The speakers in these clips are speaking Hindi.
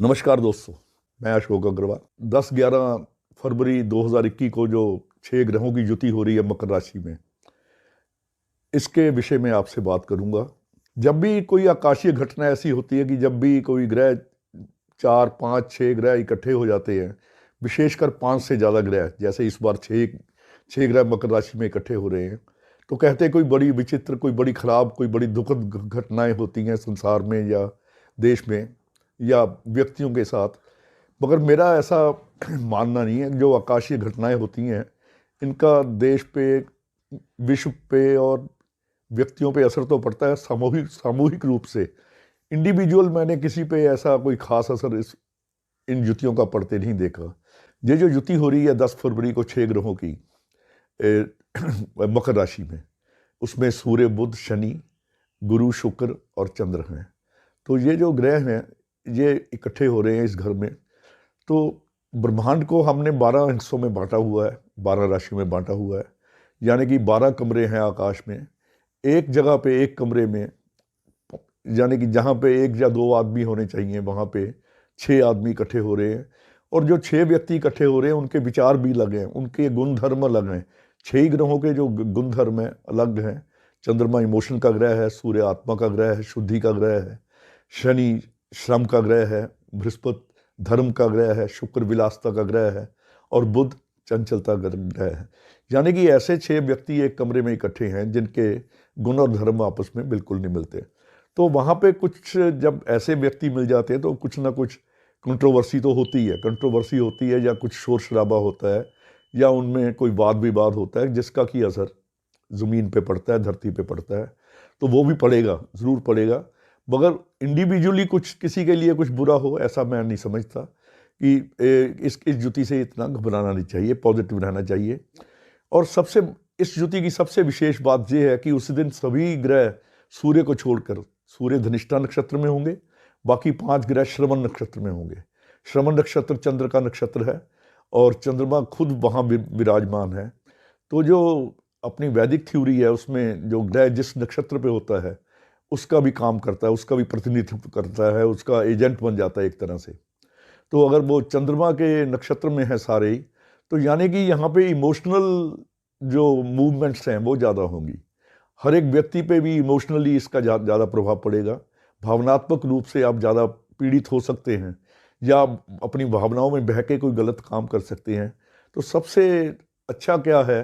नमस्कार दोस्तों, मैं अशोक अग्रवाल। 10-11 फरवरी 2021 को जो 6 ग्रहों की युति हो रही है मकर राशि में, इसके विषय में आपसे बात करूंगा। जब भी कोई आकाशीय घटना ऐसी होती है कि जब भी कोई ग्रह 4, 5, 6 ग्रह इकट्ठे हो जाते हैं, विशेषकर 5 से ज़्यादा ग्रह, जैसे इस बार छः ग्रह मकर राशि में इकट्ठे हो रहे हैं, तो कहते हैं कोई बड़ी विचित्र, कोई बड़ी खराब, कोई बड़ी दुखद घटनाएं होती हैं संसार में या देश में या व्यक्तियों के साथ। मगर मेरा ऐसा मानना नहीं है। जो आकाशीय घटनाएं होती हैं, इनका देश पे, विश्व पे और व्यक्तियों पे असर तो पड़ता है सामूहिक सामूहिक रूप से। इंडिविजुअल मैंने किसी पे ऐसा कोई खास असर इन युतियों का पड़ते नहीं देखा। ये जो युति हो रही है 10 फरवरी को 6 ग्रहों की मकर राशि में, उसमें सूर्य, बुध, शनि, गुरु, शुक्र और चंद्र हैं। तो ये जो ग्रह हैं ये इकट्ठे हो रहे हैं इस घर में। तो ब्रह्मांड को हमने 12 हिस्सों में बांटा हुआ है, 12 राशियों में बांटा हुआ है, यानी कि 12 कमरे हैं आकाश में। एक जगह पे, एक कमरे में, यानी कि जहाँ पे 1 या 2 आदमी होने चाहिए, वहाँ पे 6 आदमी इकट्ठे हो रहे हैं। और जो 6 व्यक्ति इकट्ठे हो रहे हैं, उनके विचार भी अलग हैं, उनके गुण धर्म अलग हैं। 6 ही ग्रहों के जो गुण धर्म हैं अलग हैं। चंद्रमा इमोशन का ग्रह है, सूर्य आत्मा का ग्रह है, शुद्धि का ग्रह है, शनि श्रम का ग्रह है, बृहस्पति धर्म का ग्रह है, शुक्र विलासता का ग्रह है और बुध चंचलता का ग्रह है। यानी कि ऐसे 6 व्यक्ति एक कमरे में इकट्ठे हैं जिनके गुण और धर्म आपस में बिल्कुल नहीं मिलते। तो वहाँ पे कुछ, जब ऐसे व्यक्ति मिल जाते हैं तो कुछ ना कुछ कंट्रोवर्सी तो होती है, कंट्रोवर्सी होती है या कुछ शोर शराबा होता है या उनमें कोई वाद विवाद होता है जिसका कि असर ज़मीन पे पड़ता है, धरती पे पड़ता है। तो वो भी पड़ेगा, ज़रूर पड़ेगा। मगर इंडिविजुअली कुछ किसी के लिए कुछ बुरा हो, ऐसा मैं नहीं समझता कि इस युति से इतना घबराना नहीं चाहिए, पॉजिटिव रहना चाहिए। और इस युति की सबसे विशेष बात यह है कि उस दिन सभी ग्रह सूर्य को छोड़कर, सूर्य धनिष्ठा नक्षत्र में होंगे, बाकी 5 ग्रह श्रवण नक्षत्र में होंगे। श्रवण नक्षत्र चंद्र का नक्षत्र है और चंद्रमा खुद वहाँ विराजमान है। तो जो अपनी वैदिक थ्योरी है, उसमें जो ग्रह जिस नक्षत्र पे होता है उसका भी काम करता है, उसका भी प्रतिनिधित्व करता है, उसका एजेंट बन जाता है एक तरह से। तो अगर वो चंद्रमा के नक्षत्र में है सारे ही, तो यानी कि यहाँ पे इमोशनल जो मूवमेंट्स हैं वो ज़्यादा होंगी। हर एक व्यक्ति पे भी इमोशनली इसका ज़्यादा प्रभाव पड़ेगा। भावनात्मक रूप से आप ज़्यादा पीड़ित हो सकते हैं या अपनी भावनाओं में बह के कोई गलत काम कर सकते हैं। तो सबसे अच्छा क्या है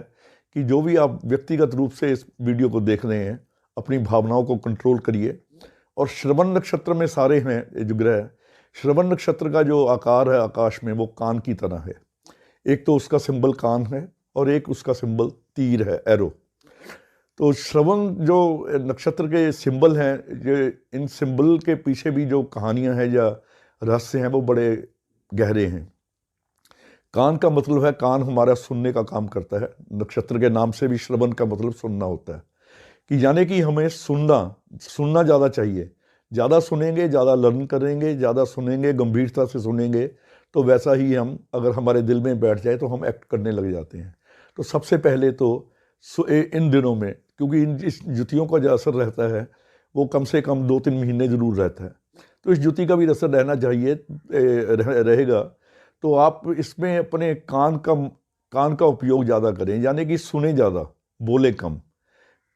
कि जो भी आप व्यक्तिगत रूप से इस वीडियो को देख रहे हैं, अपनी भावनाओं को कंट्रोल करिए। और श्रवण नक्षत्र में सारे हैं ये जो ग्रह। श्रवण नक्षत्र का जो आकार है आकाश में, वो कान की तरह है। एक तो उसका सिंबल कान है और एक उसका सिंबल तीर है, एरो। तो श्रवण जो नक्षत्र के सिंबल हैं, ये इन सिंबल के पीछे भी जो कहानियां हैं या रहस्य हैं वो बड़े गहरे हैं। कान का मतलब है, कान हमारा सुनने का काम करता है। नक्षत्र के नाम से भी श्रवण का मतलब सुनना होता है, कि यानी कि हमें सुनना ज़्यादा चाहिए। ज़्यादा सुनेंगे, ज़्यादा लर्न करेंगे, ज़्यादा सुनेंगे, गंभीरता से सुनेंगे, तो वैसा ही हम, अगर हमारे दिल में बैठ जाए तो हम एक्ट करने लग जाते हैं। तो सबसे पहले तो इन दिनों में, क्योंकि इस युतियों का जो असर रहता है वो कम से कम 2-3 महीने ज़रूर रहता है, तो इस युति का भी असर रहना चाहिए, रहेगा। तो आप इसमें अपने कान का उपयोग ज़्यादा करें, यानी कि सुने ज़्यादा, बोले कम।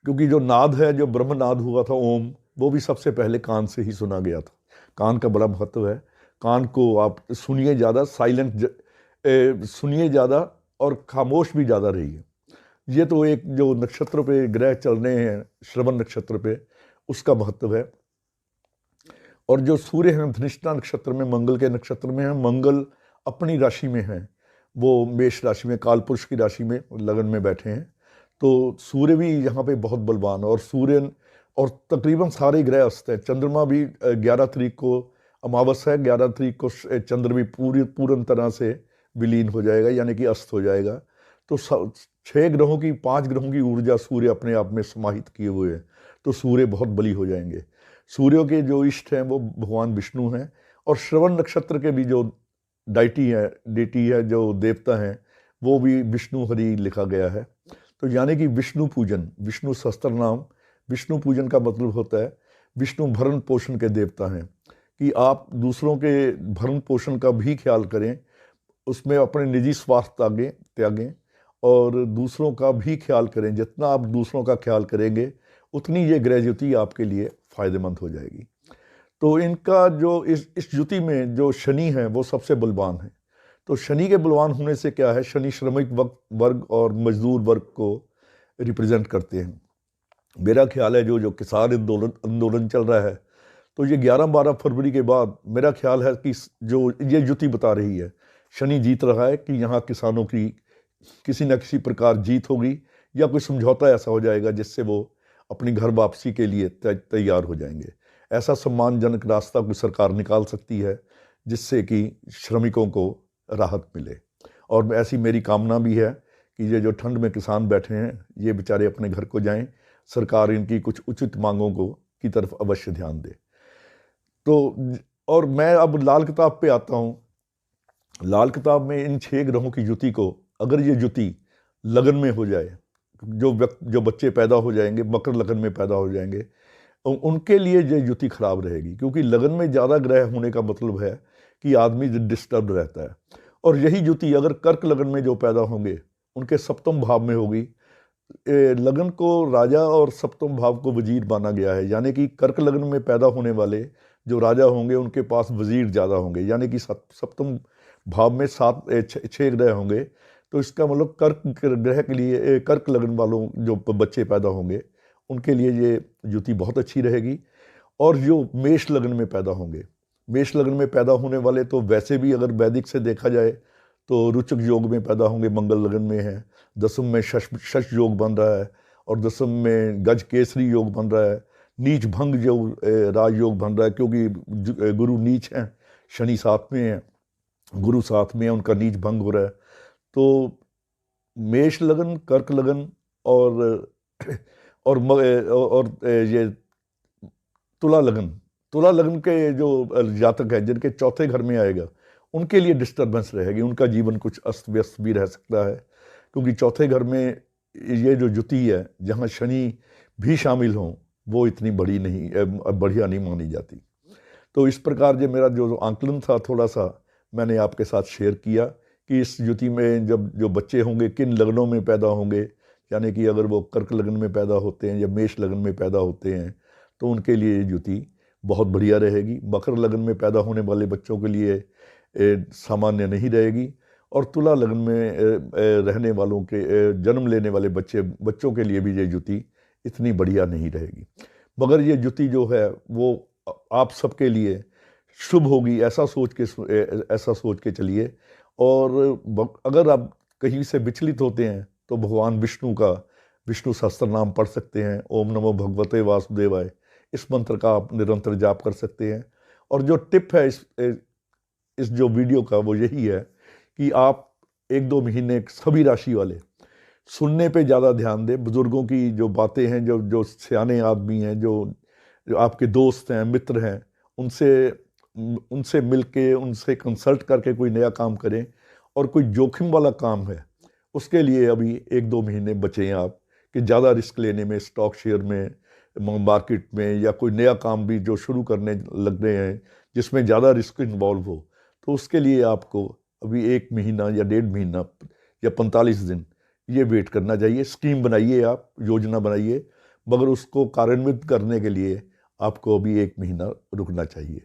क्योंकि जो नाद है, जो ब्रह्म नाद हुआ था ओम, वो भी सबसे पहले कान से ही सुना गया था। कान का बड़ा महत्व है। कान को आप सुनिए ज़्यादा, सुनिए ज़्यादा और खामोश भी ज़्यादा रहिए। ये तो एक जो नक्षत्र पे ग्रह चल रहे हैं, श्रवण नक्षत्र पे, उसका महत्व है। और जो सूर्य हैं धनिष्ठा नक्षत्र में, मंगल के नक्षत्र में है। मंगल अपनी राशि में है, वो मेष राशि में, कालपुरुष की राशि में लगन में बैठे हैं। तो सूर्य भी यहाँ पे बहुत बलवान है। और तकरीबन सारे ग्रह अस्त हैं। चंद्रमा भी 11 तारीख को अमावस है, 11 तारीख को चंद्र भी पूर्ण तरह से विलीन हो जाएगा, यानी कि अस्त हो जाएगा। तो 6 ग्रहों की, 5 ग्रहों की ऊर्जा सूर्य अपने आप में समाहित किए हुए हैं। तो सूर्य बहुत बली हो जाएंगे। सूर्य के जो इष्ट हैं वो भगवान विष्णु हैं। और श्रवण नक्षत्र के भी जो डेटी है, जो देवता हैं, वो भी विष्णु हरि लिखा गया है। तो यानी कि विष्णु पूजन, विष्णु सहस्त्र नाम, विष्णु पूजन का मतलब होता है विष्णु भरण पोषण के देवता हैं। कि आप दूसरों के भरण पोषण का भी ख्याल करें, उसमें अपने निजी स्वार्थ त्यागें और दूसरों का भी ख्याल करें। जितना आप दूसरों का ख्याल करेंगे उतनी ये ग्रह ज्योति आपके लिए फ़ायदेमंद हो जाएगी। तो इनका जो इस ज्योति में जो शनि है वो सबसे बलवान है। तो शनि के बलवान होने से क्या है, शनि श्रमिक वर्ग और मजदूर वर्ग को रिप्रेजेंट करते हैं। मेरा ख्याल है जो जो किसान आंदोलन चल रहा है, तो ये 11-12 फरवरी के बाद मेरा ख्याल है कि जो ये ज्योति बता रही है, शनि जीत रहा है कि यहाँ किसानों की किसी न किसी प्रकार जीत होगी या कोई समझौता ऐसा हो जाएगा जिससे वो अपनी घर वापसी के लिए तैयार हो जाएंगे। ऐसा सम्मानजनक रास्ता कोई सरकार निकाल सकती है जिससे कि श्रमिकों को राहत मिले। और ऐसी मेरी कामना भी है कि ये जो ठंड में किसान बैठे हैं ये बेचारे अपने घर को जाएं, सरकार इनकी कुछ उचित मांगों को की तरफ अवश्य ध्यान दे। तो और मैं अब लाल किताब पे आता हूँ। लाल किताब में इन 6 ग्रहों की ज्योति को, अगर ये ज्योति लगन में हो जाए, जो बच्चे पैदा हो जाएंगे मकर लगन में पैदा हो जाएंगे, उनके लिए ये ज्योति खराब रहेगी, क्योंकि लगन में ज़्यादा ग्रह होने का मतलब है कि आदमी डिस्टर्ब रहता है। और यही ज्योति अगर कर्क लगन में जो पैदा होंगे उनके सप्तम भाव में होगी। लगन को राजा और सप्तम भाव को वजीर माना गया है, यानी कि कर्क लगन में पैदा होने वाले जो राजा होंगे उनके पास वजीर ज़्यादा होंगे, यानी कि सप्तम भाव में 6 ग्रह होंगे। तो इसका मतलब कर्क ग्रह के लिए, कर्क लगन वालों जो बच्चे पैदा होंगे उनके लिए ये ज्योति बहुत अच्छी रहेगी। और जो मेष लगन में पैदा होंगे, मेष लगन में पैदा होने वाले तो वैसे भी अगर वैदिक से देखा जाए तो रुचक योग में पैदा होंगे, मंगल लगन में है, दसम में शश योग बन रहा है और दसम में गज केसरी योग बन रहा है, नीच भंग जो राज योग बन रहा है, क्योंकि गुरु नीच हैं, शनि साथ में है, गुरु साथ में है, उनका नीच भंग हो रहा है। तो मेष लगन, कर्क लगन और ये तुला लगन के जो जातक हैं जिनके चौथे घर में आएगा उनके लिए डिस्टर्बेंस रहेगी, उनका जीवन कुछ अस्त व्यस्त भी रह सकता है, क्योंकि चौथे घर में ये जो ज्योति है जहाँ शनि भी शामिल हों वो इतनी बढ़िया नहीं मानी जाती। तो इस प्रकार जो मेरा जो आंकलन था थोड़ा सा मैंने आपके साथ शेयर किया कि इस ज्योति में जब जो बच्चे होंगे किन लगनों में पैदा होंगे, यानी कि अगर वो कर्क लगन में पैदा होते हैं या मेष लगन में पैदा होते हैं तो उनके लिए ये ज्योति बहुत बढ़िया रहेगी। मकर लगन में पैदा होने वाले बच्चों के लिए सामान्य नहीं रहेगी और तुला लगन में रहने वालों के जन्म लेने वाले बच्चों के लिए भी ये ज्योति इतनी बढ़िया नहीं रहेगी। मगर ये ज्योति जो है वो आप सबके लिए शुभ होगी, ऐसा सोच के चलिए। और अगर आप कहीं से विचलित होते हैं तो भगवान विष्णु सहस्त्र नाम पढ़ सकते हैं। ओम नमो भगवते वासुदेवाय, इस मंत्र का आप निरंतर जाप कर सकते हैं। और जो टिप है इस जो वीडियो का वो यही है कि आप 1-2 महीने सभी राशि वाले सुनने पे ज़्यादा ध्यान दें। बुजुर्गों की जो बातें हैं, जो सियाने आदमी हैं, जो आपके दोस्त हैं, मित्र हैं, उनसे मिल के उनसे कंसल्ट करके कोई नया काम करें। और कोई जोखिम वाला काम है उसके लिए अभी 1-2 महीने बचें आप, कि ज़्यादा रिस्क लेने में, स्टॉक शेयर में, मार्केट में, या कोई नया काम भी जो शुरू करने लग रहे हैं जिसमें ज़्यादा रिस्क इन्वॉल्व हो, तो उसके लिए आपको अभी 1 महीना या 1.5 महीना या 45 दिन ये वेट करना चाहिए। स्कीम बनाइए, आप योजना बनाइए, मगर उसको कार्यान्वित करने के लिए आपको अभी 1 महीना रुकना चाहिए।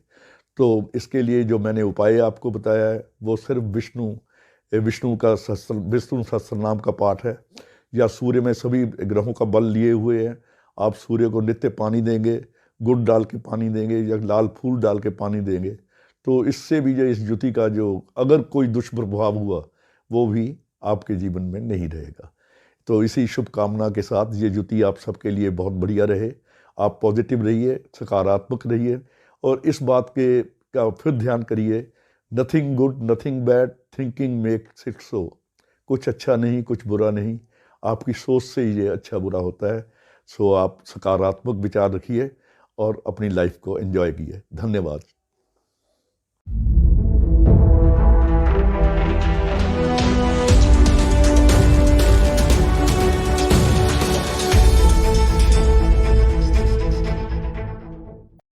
तो इसके लिए जो मैंने उपाय आपको बताया है वो सिर्फ विष्णु सहस्त्र नाम का पाठ है, या सूर्य में सभी ग्रहों का बल लिए हुए हैं। आप सूर्य को नित्य पानी देंगे, गुड़ डाल के पानी देंगे या लाल फूल डाल के पानी देंगे, तो इससे भी जो इस ज्योति का जो अगर कोई दुष्प्रभाव हुआ वो भी आपके जीवन में नहीं रहेगा। तो इसी शुभकामना के साथ ये ज्योति आप सबके लिए बहुत बढ़िया रहे। आप पॉजिटिव रहिए, सकारात्मक रहिए और इस बात का फिर ध्यान करिए, nothing good nothing bad, thinking makes it so. कुछ अच्छा नहीं, कुछ बुरा नहीं, आपकी सोच से ही ये अच्छा बुरा होता है। सो आप सकारात्मक विचार रखिए और अपनी लाइफ को एंजॉय कीजिए। धन्यवाद।